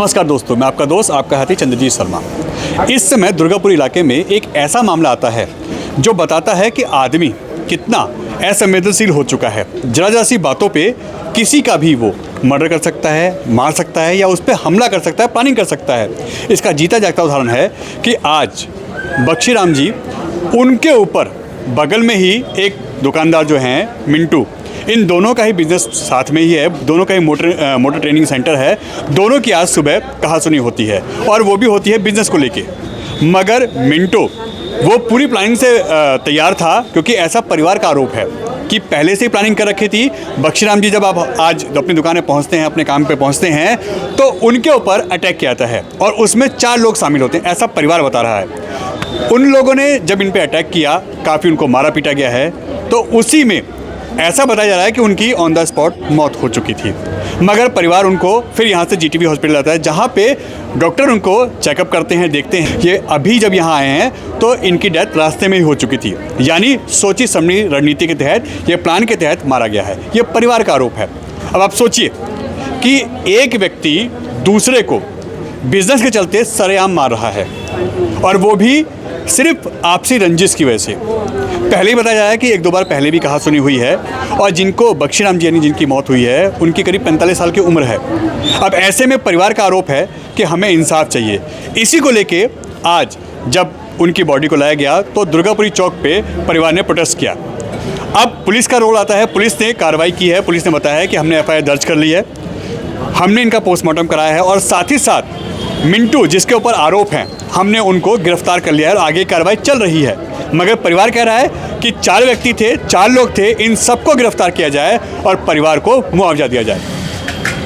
नमस्कार दोस्तों, मैं आपका दोस्त आपका हाथी चंद्रजीत शर्मा। इस समय दुर्गापुर इलाके में एक ऐसा मामला आता है जो बताता है कि आदमी कितना असंवेदनशील हो चुका है। जरा जरा सी बातों पे किसी का भी वो मर्डर कर सकता है, मार सकता है या उस पर हमला कर सकता है, प्लानिंग कर सकता है। इसका जीता जागता उदाहरण है कि आज बख्शीराम जी, उनके ऊपर बगल में ही एक दुकानदार जो हैं मिंटू, इन दोनों का ही बिजनेस साथ में ही है, दोनों का ही मोटर ट्रेनिंग सेंटर है। दोनों की आज सुबह कहासुनी होती है और वो भी होती है बिजनेस को लेके। मगर मिंटू वो पूरी प्लानिंग से तैयार था, क्योंकि ऐसा परिवार का आरोप है कि पहले से ही प्लानिंग कर रखी थी। बख्शीराम जी जब आप आज अपनी दुकान में पहुंचते हैं, अपने काम पे पहुंचते हैं, तो उनके ऊपर अटैक किया जाता है और उसमें 4 लोग शामिल होते हैं, ऐसा परिवार बता रहा है। उन लोगों ने जब इन पे अटैक किया, काफ़ी उनको मारा पीटा गया है, तो उसी में ऐसा बताया जा रहा है कि उनकी ऑन द स्पॉट मौत हो चुकी थी। मगर परिवार उनको फिर यहाँ से जीटीबी हॉस्पिटल लाता है, जहाँ पे डॉक्टर उनको चेकअप करते हैं, देखते हैं। ये अभी जब यहाँ आए हैं तो इनकी डेथ रास्ते में ही हो चुकी थी, यानी सोची समझी रणनीति के तहत, ये प्लान के तहत मारा गया है। ये परिवार का आरोप है। अब आप सोचिए कि एक व्यक्ति दूसरे को बिजनेस के चलते सरेआम मार रहा है, और वो भी सिर्फ आपसी रंजिश की वजह से। पहले ही बताया है कि 1-2 बार पहले भी कहासुनी हुई है, और जिनको बख्शीराम जी यानी जिनकी मौत हुई है, उनकी करीब 45 साल की उम्र है। अब ऐसे में परिवार का आरोप है कि हमें इंसाफ चाहिए। इसी को लेके आज जब उनकी बॉडी को लाया गया तो दुर्गापुरी चौक पे परिवार ने प्रोटेस्ट किया। अब पुलिस का रोल आता है, पुलिस ने कार्रवाई की है। पुलिस ने बताया है कि हमने FIR दर्ज कर ली है, हमने इनका पोस्टमार्टम कराया है, और साथ ही साथ मिंटू जिसके ऊपर आरोप हैं, हमने उनको गिरफ्तार कर लिया है और आगे कार्रवाई चल रही है। मगर परिवार कह रहा है कि 4 व्यक्ति थे, 4 लोग थे, इन सबको गिरफ्तार किया जाए और परिवार को मुआवजा दिया जाए।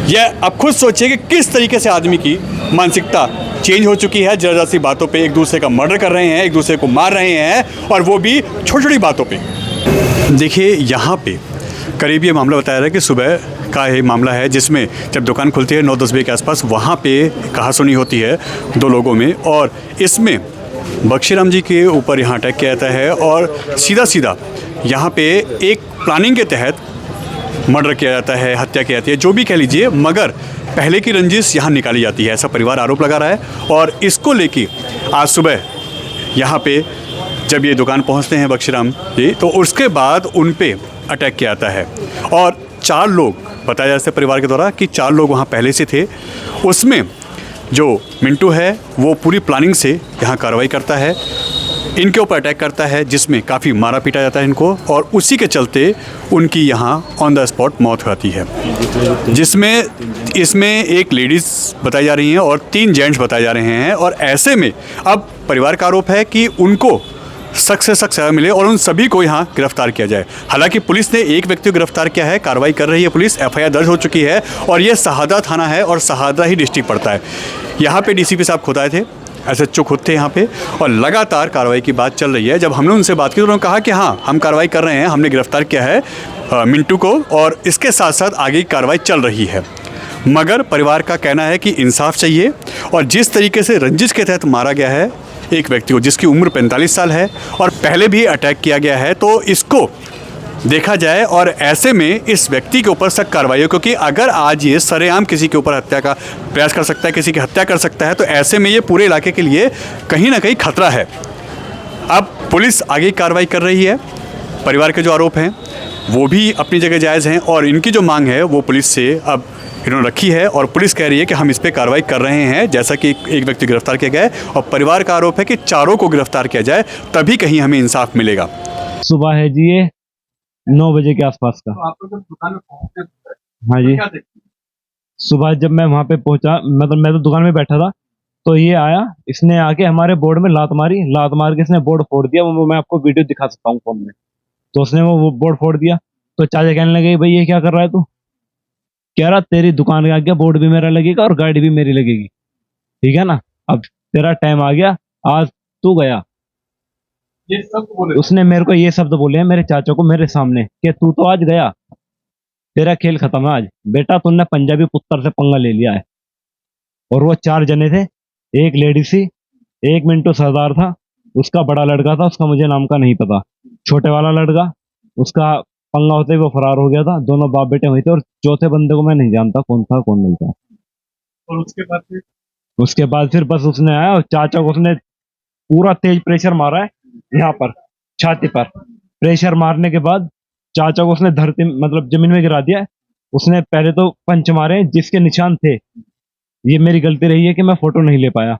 यह अब खुद सोचिए कि किस तरीके से आदमी की मानसिकता चेंज हो चुकी है। जरा सी बातों पे एक दूसरे का मर्डर कर रहे हैं, एक दूसरे को मार रहे हैं, और वो भी छोटी छोटी बातों पे। देखिए, यहाँ पे करीब ये मामला बताया रहा है कि सुबह का ये मामला है, जिसमें जब दुकान खुलती है 9-10 बजे के आसपास, वहाँ पे कहासुनी होती है 2 लोगों में, और इसमें बख्शीराम जी के ऊपर यहाँ अटैक किया जाता है और सीधा सीधा यहाँ पे एक प्लानिंग के तहत मर्डर किया जाता है, हत्या की जाती है, जो भी कह लीजिए। मगर पहले की रंजिश यहाँ निकाली जाती है, ऐसा परिवार आरोप लगा रहा है। और इसको लेके आज सुबह यहाँ पे जब ये दुकान पहुँचते हैं बख्शीराम जी, तो उसके बाद उन पे अटैक किया जाता है, और 4 लोग बताया जाता है परिवार के द्वारा कि 4 लोग वहाँ पहले से थे। उसमें जो मिंटू है वो पूरी प्लानिंग से यहाँ कार्रवाई करता है, इनके ऊपर अटैक करता है, जिसमें काफ़ी मारा पीटा जाता है इनको, और उसी के चलते उनकी यहाँ ऑन द स्पॉट मौत हो जाती है, जिसमें इसमें एक लेडीज़ बताई जा रही हैं और 3 जेंट्स बताए जा रहे हैं। और ऐसे में अब परिवार का आरोप है कि उनको सख्त से सख्त सज़ा मिले और उन सभी को यहाँ गिरफ्तार किया जाए। हालांकि पुलिस ने एक व्यक्ति को गिरफ्तार किया है, कार्रवाई कर रही है पुलिस, FIR दर्ज हो चुकी है, और ये शहादा थाना है और शहादा ही डिस्ट्रिक्ट पड़ता है। यहाँ पे DCP साहब खुद आए थे, SHO खुद थे यहाँ पे, और लगातार कार्रवाई की बात चल रही है। जब हमने उनसे बात की तो उन्होंने कहा कि हाँ, हम कार्रवाई कर रहे हैं, हमने गिरफ्तार किया है मिंटू को, और इसके साथ साथ आगे की कार्रवाई चल रही है। मगर परिवार का कहना है कि इंसाफ चाहिए, और जिस तरीके से रंजिश के तहत मारा गया है एक व्यक्ति को जिसकी उम्र 45 साल है और पहले भी अटैक किया गया है, तो इसको देखा जाए और ऐसे में इस व्यक्ति के ऊपर सख्त कार्रवाई हो। क्योंकि अगर आज ये सरेआम किसी के ऊपर हत्या का प्रयास कर सकता है, किसी की हत्या कर सकता है, तो ऐसे में ये पूरे इलाके के लिए कहीं ना कहीं खतरा है। अब पुलिस आगे कार्रवाई कर रही है। परिवार के जो आरोप हैं वो भी अपनी जगह जायज़ हैं, और इनकी जो मांग है वो पुलिस से अब इन्होंने रखी है, और पुलिस कह रही है कि हम इस पे कार्रवाई कर रहे हैं। जैसा कि एक व्यक्ति गिरफ्तार किया गया है, और परिवार का आरोप है कि 4 को गिरफ्तार किया जाए, तभी कहीं हमें इंसाफ मिलेगा। सुबह है जी, ये 9 बजे के आसपास का। तो आप जब दुकान में पहुंचे, हाँ जी, सुबह जब मैं वहाँ पे पहुंचा, मतलब मैं तो दुकान में बैठा था, तो ये आया, इसने आके हमारे बोर्ड में लात मारी, लात मार के इसने बोर्ड फोड़ दिया। वो मैं आपको वीडियो दिखा सकता हूँ फोन में। तो उसने वो बोर्ड फोड़ दिया, तो चाचा कहने लगे, भाई ये क्या कर रहा है तू? कह रहा, तेरी दुकान के आगे बोर्ड भी मेरा लगेगा और गाड़ी भी मेरी लगेगी, ठीक है ना? अब तेरा टाइम आ गया, आज तू गया। ये सब बोले उसने मेरे को ये शब्द बोले हैं मेरे चाचा को मेरे सामने, कि तू तो आज गया, तेरा खेल खत्म है आज बेटा, तूने पंजाबी पुत्र से पंगा ले लिया है। और वो 4 जने थे, एक लेडी सी, एक मिंटू सरदार था, उसका बड़ा लड़का था, उसका मुझे नाम का नहीं पता, छोटे वाला लड़का, उसका पंगा होते ही वो फरार हो गया था। दोनों बाप बेटे हुए थे, और चौथे बंदे को मैं नहीं जानता कौन था कौन नहीं था। और उसके बाद फिर बस उसने आया और चाचा को उसने पूरा तेज प्रेशर मारा है यहाँ पर छाती पर। प्रेशर मारने के बाद चाचा को उसने धरती मतलब जमीन में गिरा दिया। उसने पहले तो पंच मारे जिसके निशान थे। ये मेरी गलती रही है कि मैं फोटो नहीं ले पाया।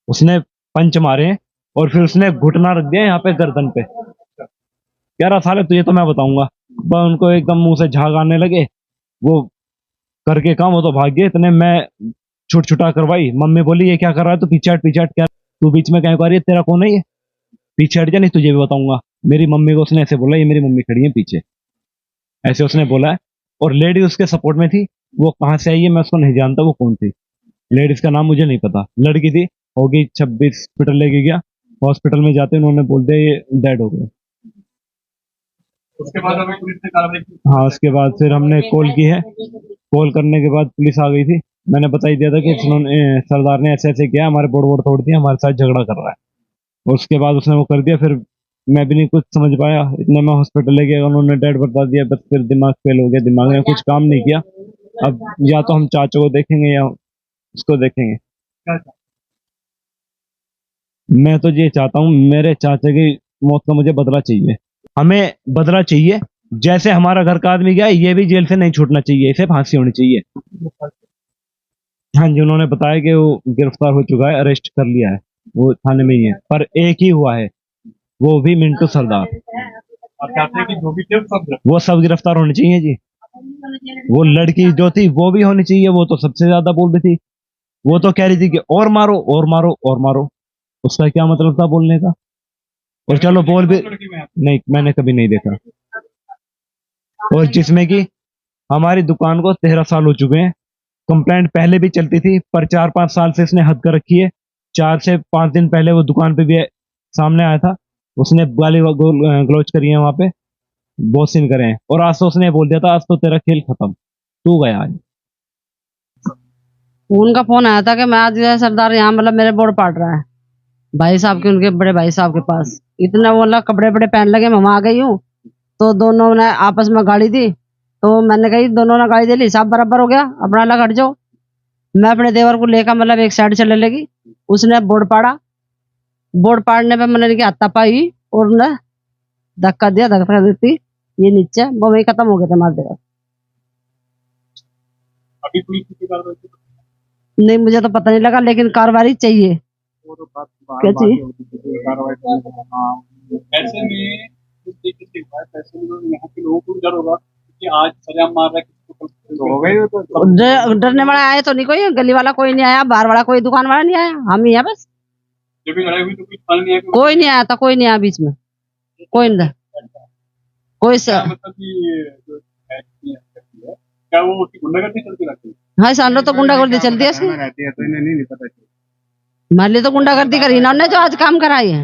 उसने पंच मारे और फिर उसने घुटना रख दिया यहाँ पे गर्दन पे। कह रहा साले तुझे तो मैं बताऊंगा। बस उनको एकदम मुंह से झाग आने लगे। वो करके काम वो तो भाग गए। इतने मैं छुट छुटा करवाई। मम्मी बोली ये क्या कर रहा है तू, पीछे हट क्या तू बीच में क्या कर रही है, तेरा कौन है ये, पीछे हट जा नहीं तुझे भी बताऊंगा। मेरी मम्मी को उसने ऐसे बोला, ये मेरी मम्मी खड़ी है पीछे, ऐसे उसने बोला है। और लेडी उसके सपोर्ट में थी। वो कहाँ से आई है मैं उसको नहीं जानता, वो कौन थी लेडीज का नाम मुझे नहीं पता। लड़की थी, होगी 26। हॉस्पिटल लेके गया। हॉस्पिटल में जाते उन्होंने बोल दिया ये डेड हो गए। उसके बाद हमें पुलिस ने कार्रवाई की। हाँ उसके बाद फिर हमने कॉल की है। कॉल करने के बाद पुलिस आ गई थी। मैंने बता ही दिया था कि सरदार ने ऐसे ऐसे किया, हमारे बोर्ड तोड़ दिया, हमारे साथ झगड़ा कर रहा है। और उसके बाद उसने वो कर दिया। फिर मैं भी नहीं कुछ समझ पाया। इतने में हॉस्पिटल ले गया, उन्होंने डेड बता दिया। बस फिर दिमाग फेल हो गया, दिमाग ने कुछ काम नहीं किया। अब या तो हम चाचा को देखेंगे या उसको देखेंगे। मैं तो ये चाहता हूँ मेरे चाचा की मौत का मुझे बदला चाहिए। हमें बदला चाहिए। जैसे हमारा घर का आदमी गया, ये भी जेल से नहीं छूटना चाहिए, इसे फांसी होनी चाहिए। हाँ जी, उन्होंने बताया कि वो गिरफ्तार हो चुका है, अरेस्ट कर लिया है, वो थाने में ही है। पर एक ही हुआ है, वो भी मिंटू सरदार। और चाहते हैं कि जो भी थे वो सब गिरफ्तार होने चाहिए जी। वो लड़की जो थी वो भी होनी चाहिए। वो तो सबसे ज्यादा बोल रही थी। वो तो कह रही थी कि और मारो और मारो और मारो। उसका क्या मतलब था बोलने का। और चलो बोल भी नहीं, मैंने कभी नहीं देखा। और जिसमें कि हमारी दुकान को 13 साल हो चुके हैं। कंप्लेंट पहले भी चलती थी, पर 4-5 साल से इसने हद कर रखी है। 4 से 5 दिन पहले वो दुकान पे भी सामने आया था। उसने गाली गलौज करी है, वहां पे बहुत सीन करे हैं। और आज तो उसने बोल दिया था आज तो तेरा खेल खत्म, तू गया आज। उनका फोन आया था कि मैं आज सरदार यहाँ मतलब मेरे बोर्ड पाट रहा है भाई साहब के, उनके बड़े भाई साहब के पास। इतना वो मतलब कपड़े बड़े पहन लगे, मैं वहां आ गई हूँ। तो दोनों ने आपस में गाड़ी दी। तो मैंने कही दोनों ने गाड़ी दे ली, सब बराबर हो गया, अपना अलग हट जाओ। मैं अपने देवर को लेकर मतलब एक साइड चलने लगी। उसने बोर्ड पाड़ा। बोर्ड पाड़ने पे मैंने हाथापाई और उन्हें धक्का दिया। धक्का देती ये नीचे वो वही खत्म हो गए थे हमारे देवर। अभी पुलिस की कार्रवाई नहीं मुझे तो पता नहीं लगा, लेकिन कार्रवाई चाहिए। क्या चाहिए? ऐसे में इस तरीके से हुआ है, ऐसे में यहाँ के लोगों को डर होगा कि आज सजा मार रहा है तो हो गई। तो डरने वाला आया तो नहीं कोई, गली वाला कोई नहीं आया, बाहर वाला कोई दुकान वाला नहीं आया, हम ही है बस। जब भी लड़ाई हुई तो कोई नहीं आया था, कोई नहीं आया बीच में, कोई नहीं कोई मतलब कि क्या वो उसकी गुंडागर्दी चलती रहती है? हाँ सालों तो गुंडागर्दी चलती है इसकी। रहती है तो इन्हें नहीं पता। हमारे लिए तो गुंडागर्दी करी ना उन्होंने जो आज काम कराई है।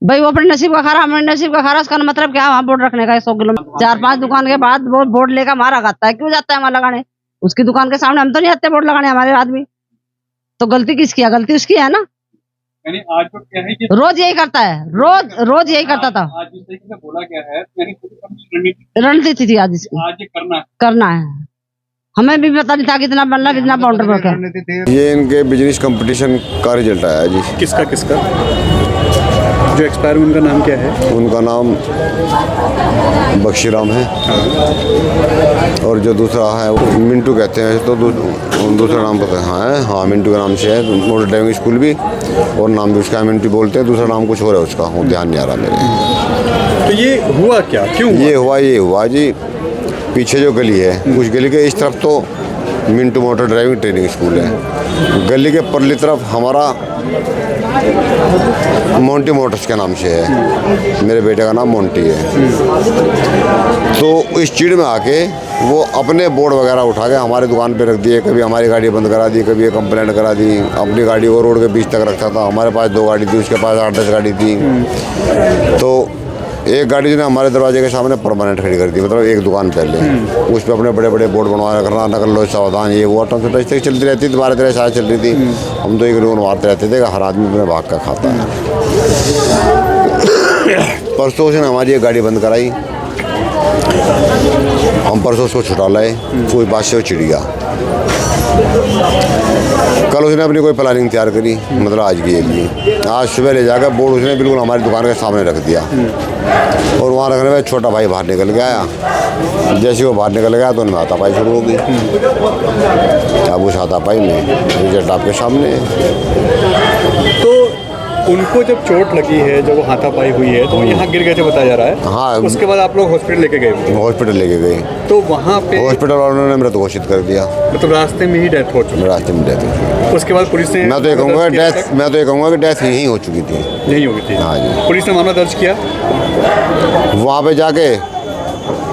भाई वो अपने नसीब का खारा, हमारे नसीब का खारा। उसका मतलब क्या, वहाँ बोर्ड रखने का 100 किलोमीटर 4-5 दुकान के बाद वो बोर्ड लेकर मारा खाता है। क्यों जाता है वहां लगाने? उसकी दुकान के सामने हम तो नहीं आते बोर्ड लगाने हमारे आदमी। तो गलती किसकी है? गलती उसकी है ना। यानी आज तो क्या है कि रोज यही करता है, रोज यही करता था। आज जिस तरीके से बोला गया है यानी रणनीति थी आज इसकी, आज ये करना है। हमें भी पता नहीं था कि इतना मतलब इतना बाउंडर वर्क है। ये इनके बिजनेस कंपटीशन का रिजल्ट आया जी। किसका जो एक्सपायर उनका नाम क्या है? उनका नाम बख्शीराम है और जो दूसरा है वो मिंटू कहते हैं। तो दूसरा नाम पता है? हाँ मिंटू के नाम से है। मोटर ड्राइविंग स्कूल भी और नाम भी उसका मिंटू बोलते हैं। दूसरा नाम कुछ और है उसका, वो ध्यान नहीं आ रहा मेरे। तो ये हुआ क्या, क्यों ये हुआ जी, पीछे जो गली है उस गली के इस तरफ तो Mintu motor driving training school है। गली के परली तरफ हमारा मोंटी मोटर्स के नाम से है। मेरे बेटे का नाम मोंटी है। तो इस चीड़ में आके वो अपने बोर्ड वगैरह उठा के हमारे दुकान पे रख दिए। कभी हमारी गाड़ी बंद करा दी, कभी कंप्लेंट करा दी। अपनी गाड़ी वो रोड के बीच तक रखता था। हमारे पास 2 गाड़ी थी, उसके पास 8-10 गाड़ी थी। तो एक गाड़ी जो ने हमारे दरवाजे के सामने परमानेंट खड़ी कर दी, मतलब एक दुकान पहले। उस पर अपने बड़े बड़े बोर्ड बनवा रखना, नकल लो सावधान, ये वो टम चलती रहती थी। 12-13 साल चल रही थी। हम तो एक लोग मारते रहते थे कि हर आदमी अपने भाग का खाता है। परसों उसने हमारी एक गाड़ी बंद कराई। हम परसों उसको छुटा लाए। कोई बात से वो चिढ़ गया। कल उसने अपनी कोई प्लानिंग तैयार करी, मतलब आज की लिए आज सुबह ले जाकर बोर्ड उसने बिल्कुल हमारी दुकान के सामने रख दिया और वहाँ रखने में छोटा भाई बाहर निकल के आया। जैसे वो बाहर निकल गया तो उनमें हाथापाई शुरू हो गई। अब उस हाथापाई में रिजल्ट आपके सामने है। तो उनको जब चोट लगी है, जब वो हाथापाई हुई है, तो यहाँ गिर गए थे बताया जा रहा है। हाँ। उसके बाद आप लोग हॉस्पिटल लेके गए? हॉस्पिटल लेके गए तो वहाँ पे हॉस्पिटल वालों ने मृत घोषित कर दिया। मतलब रास्ते में ही डेथ हो चुकी? रास्ते में डेथ हो चुकी। उसके बाद पुलिस ने मैं तो ये कहूँगा कि डेथ यहीं हो चुकी थी। यही हो गई थी? हाँ जी। पुलिस ने मामला दर्ज किया? वहाँ पे जाके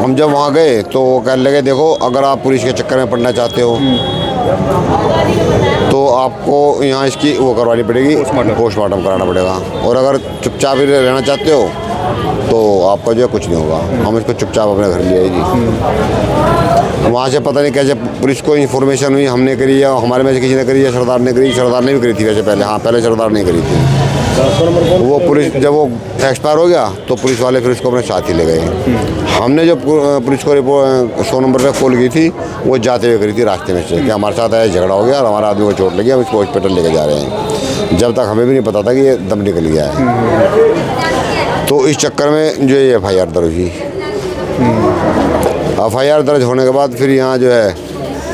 हम जब वहाँ गए तो वो कहने लगे देखो अगर आप पुलिस के चक्कर में पड़ना चाहते हो तो आपको यहाँ इसकी वो करवानी पड़ेगी, पोस्टमार्टम कराना पड़ेगा, और अगर चुपचाप ही रहना चाहते हो तो आपका जो है कुछ नहीं होगा, हम इसको चुपचाप अपने घर ले आएगी। वहाँ से पता नहीं कैसे पुलिस को इन्फॉर्मेशन हुई, हमने करी या हमारे में से किसी ने करी या सरदार ने करी। सरदार ने भी करी थी वैसे पहले, हाँ पहले सरदार ने करी थी। वो पुलिस जब वो एक्सपायर हो गया तो पुलिस वाले फिर उसको अपने साथ ही ले गए। हमने जो पुलिस को रिपोर्ट 100 नंबर पे कॉल की थी वो जाते हुए करी थी रास्ते में से कि हमारे साथ ऐसा झगड़ा हो गया और हमारा आदमी को चोट लगी, हम इसको हॉस्पिटल लेके जा रहे हैं। जब तक हमें भी नहीं पता था कि ये दम निकल गया है। तो इस चक्कर में जो ये FIR दर्ज हुई। FIR दर्ज होने के बाद फिर यहाँ जो है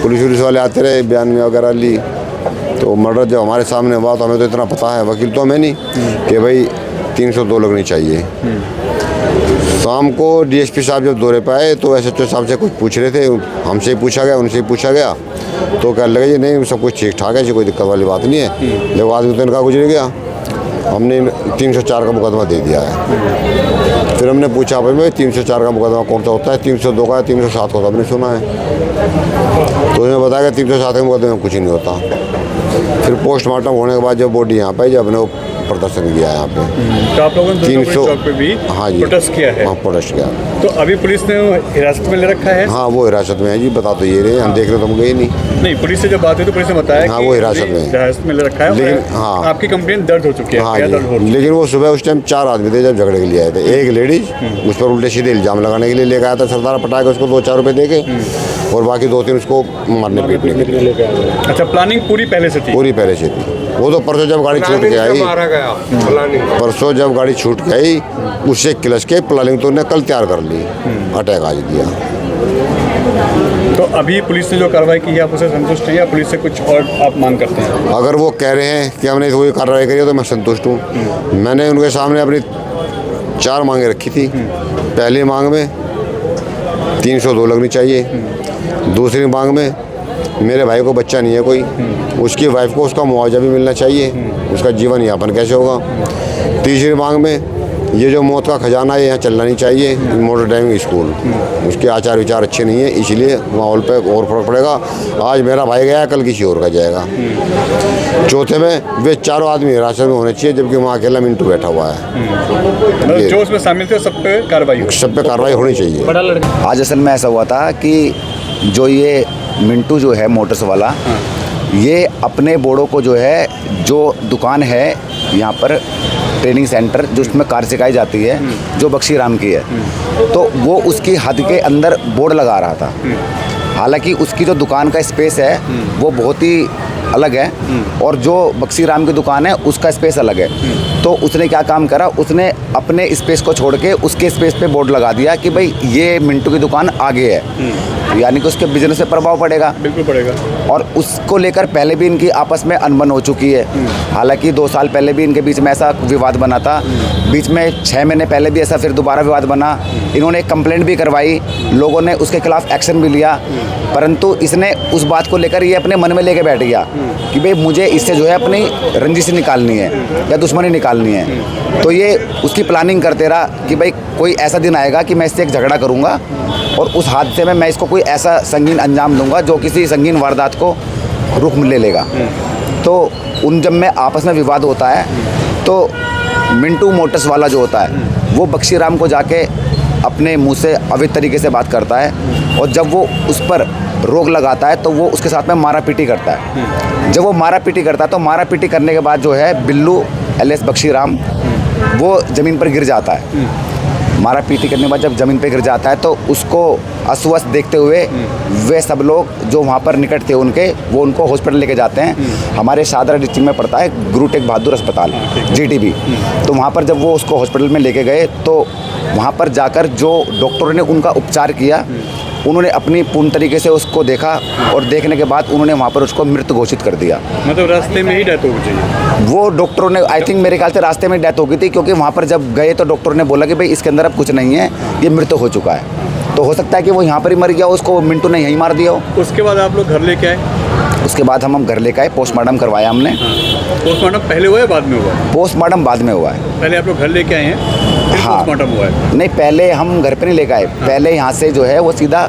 पुलिस वाले आते रहे, बयान में वगैरह ली। तो मर्डर जब हमारे सामने हुआ तो हमें तो इतना पता है, वकील तो हमें नहीं, कि भाई 302 लगनी चाहिए। शाम को DSP साहब जब दौरे पे आए तो SHO साहब से कुछ पूछ रहे थे, हमसे ही पूछा गया, उनसे ही पूछा गया, तो कहने लगे जी नहीं सब कुछ ठीक ठाक है, ऐसी कोई दिक्कत वाली बात नहीं है। जब आदमी तो इनका गुजर गया, हमने 304 का मुकदमा दे दिया है। फिर हमने पूछा भाई 304 का मुकदमा कौन सा होता है? 302 का, 307 का तो हमने सुना है। तो उन्होंने बताया कि 307 के मुकदमे में कुछ नहीं होता। फिर पोस्टमार्टम होने के बाद जब बॉडी यहाँ पे जब हमने प्रदर्शन किया यहाँ पे, तो आप लोगों ने 300 चौक पे भी हाँ जी प्रोटेस्ट किया है? हाँ प्रोटेस्ट किया। तो अभी पुलिस ने हिरासत में ले रखा है? हाँ वो हिरासत में है जी, बता तो ये रहे, हम देख रहे तो हम गए नहीं। नहीं, पुलिस से जब बात हुई तो पुलिस ने बताया हाँ, कि वो हिरासत में है। हिरासत में ले रखा है, लेकिन हाँ आपकी कंप्लेंट दर्ज हो चुकी है? हाँ क्या दर्ज हो जी, लेकिन वो सुबह उस टाइम 4 आदमी थे जब झगड़े के लिए आए थे। एक लेडीज उस पर उल्टे सीधे इल्जाम लगाने के लिए लेकर आया था, सरदार पटा के उसको 2-4 रुपये दे के, और बाकी 2-3 उसको मारने पीटने के लिए। अच्छा, प्लानिंग पूरी पहले से थी? पूरी पहले से थी। वो तो परसों जब गाड़ी छूट के आई, परसों जब गाड़ी छूट के आई उससे किलस के प्लानिंग तो उन्होंने कल तैयार कर ली, अटैक आज दिया। तो अभी पुलिस ने जो कार्रवाई की है आप उसे संतुष्ट हैं या पुलिस से कुछ और आप मांग करते हैं? अगर वो कह रहे हैं कि हमने कोई कार्रवाई करी है तो मैं संतुष्ट हूँ। मैंने उनके सामने अपनी 4 मांगें रखी थी। पहली मांग में 302 लगनी चाहिए। दूसरी मांग में मेरे भाई को बच्चा नहीं है कोई, उसकी वाइफ को उसका मुआवजा भी मिलना चाहिए, उसका जीवन यापन कैसे होगा। तीसरी मांग में ये जो मौत का खजाना है यहाँ चलना नहीं चाहिए, मोटर ड्राइविंग स्कूल, उसके आचार विचार अच्छे नहीं है, इसलिए माहौल पे और फर्क पड़ेगा। आज मेरा भाई गया, कल किसी और का जाएगा। चौथे में वे चारों आदमी हिरासत में होने चाहिए, जबकि वहाँ अकेला मिंटू बैठा हुआ है। जो उसमें शामिल थे सब पे कार्रवाई होनी चाहिए। आज असल में ऐसा हुआ था कि जो ये मिंटू जो है मोटर्स वाला, ये अपने बोर्डों को जो है, जो दुकान है यहाँ पर ट्रेनिंग सेंटर जो उसमें कार सिखाई जाती है, जो बख्शी राम की है, तो वो उसकी हद के अंदर बोर्ड लगा रहा था। हालांकि उसकी जो दुकान का स्पेस है वो बहुत ही अलग है और जो बख्शी राम की दुकान है उसका स्पेस अलग है। तो उसने क्या काम करा, उसने अपने स्पेस को छोड़ के उसके स्पेस पे बोर्ड लगा दिया कि भाई ये मिंटू की दुकान आगे है, यानी कि उसके बिजनेस पे प्रभाव पड़ेगा। बिल्कुल पड़ेगा। और उसको लेकर पहले भी इनकी आपस में अनबन हो चुकी है। हालांकि 2 साल पहले भी इनके बीच में ऐसा विवाद बना था, बीच में 6 महीने पहले भी ऐसा फिर दोबारा विवाद बना। इन्होंने एक कंप्लेंट भी करवाई, लोगों ने उसके खिलाफ एक्शन भी लिया, परंतु इसने उस बात को लेकर ये अपने मन में लेके बैठ गया कि भाई मुझे इससे जो है अपनी रंजिश निकालनी है या दुश्मनी निकालनी है। तो ये उसकी प्लानिंग करते रहा कि भाई कोई ऐसा दिन आएगा कि मैं इससे एक झगड़ा करूंगा और उस हादसे में मैं इसको कोई ऐसा संगीन अंजाम दूंगा जो किसी संगीन वारदात को रुख में ले लेगा। तो उन जब में आपस में विवाद होता है तो मिंटू मोटर्स वाला जो होता है वो बख्शी राम को जाके अपने मुंह से अवैध तरीके से बात करता है, और जब वो उस पर रोक लगाता है तो वो उसके साथ में मारा पीटी करता है। जब वो मारा पीटी करता है तो मारा पीटी करने के बाद जो है बिल्लू एलियास बख्शी राम वो ज़मीन पर गिर जाता है। मारा पीटी करने के बाद जब ज़मीन पर गिर जाता है तो उसको अस्वस्थ देखते हुए वे सब लोग जो वहाँ पर निकट थे उनके, वो उनको हॉस्पिटल लेके जाते हैं। हमारे शाहदरा डिस्ट्रिक्ट में पड़ता है गुरु तेग बहादुर अस्पताल, GTB। तो वहाँ पर जब वो उसको हॉस्पिटल में लेके गए तो वहाँ पर जाकर जो डॉक्टरों ने उनका उपचार किया, उन्होंने अपनी पूर्ण तरीके से उसको देखा और देखने के बाद उन्होंने वहाँ पर उसको मृत घोषित कर दिया। मतलब रास्ते में ही डेथ हो गई? वो डॉक्टरों ने, आई थिंक मेरे ख्याल से रास्ते में डेथ हो गई थी, क्योंकि वहाँ पर जब गए तो डॉक्टर ने बोला कि भाई इसके अंदर अब कुछ नहीं है, ये मृत हो चुका है। तो हो सकता है कि वो यहाँ पर ही मर गया, उसको मिंटू ने यहीं मार दिया हो। उसके बाद आप लोग घर लेके आए? उसके बाद हम घर लेकर आए, पोस्टमार्टम करवाया हमने। पोस्टमार्टम पहले हुआ है बाद में हुआ है? पोस्टमार्टम बाद में हुआ है। पहले आप लोग घर लेके आए हैं, फिर हाँ। पोस्टमार्टम हुआ है? नहीं, पहले हम घर पे नहीं लेकर आए, पहले यहाँ से जो है वो सीधा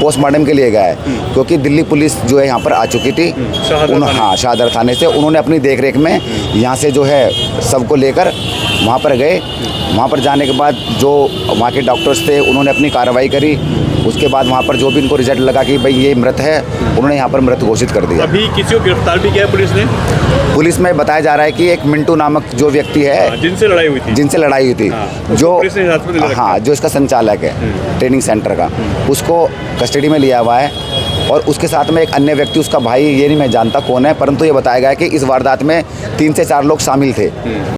पोस्टमार्टम के लिए गया है, क्योंकि दिल्ली पुलिस जो है यहाँ पर आ चुकी थी। हाँ, शाहदरा थाने से उन्होंने अपनी देखरेख में यहाँ से जो है सबको लेकर वहाँ पर गए। वहाँ पर जाने के बाद जो वहाँ के डॉक्टर्स थे उन्होंने अपनी कार्रवाई करी। उसके बाद वहाँ पर जो भी इनको रिजल्ट लगा कि भाई ये मृत है, उन्होंने यहाँ पर मृत घोषित कर दिया। अभी किसी को गिरफ्तार भी किया है पुलिस ने? पुलिस में बताया जा रहा है कि एक मिंटू नामक जो व्यक्ति है, जिनसे लड़ाई हुई थी, जो पुलिस ने हिरासत में ले रखा है। हाँ, जो इसका संचालक है ट्रेनिंग सेंटर का, उसको कस्टडी में लिया हुआ है। और उसके साथ में एक अन्य व्यक्ति, उसका भाई, ये नहीं मैं जानता कौन है, परंतु ये बताया गया है कि इस वारदात में 3 से 4 लोग शामिल थे।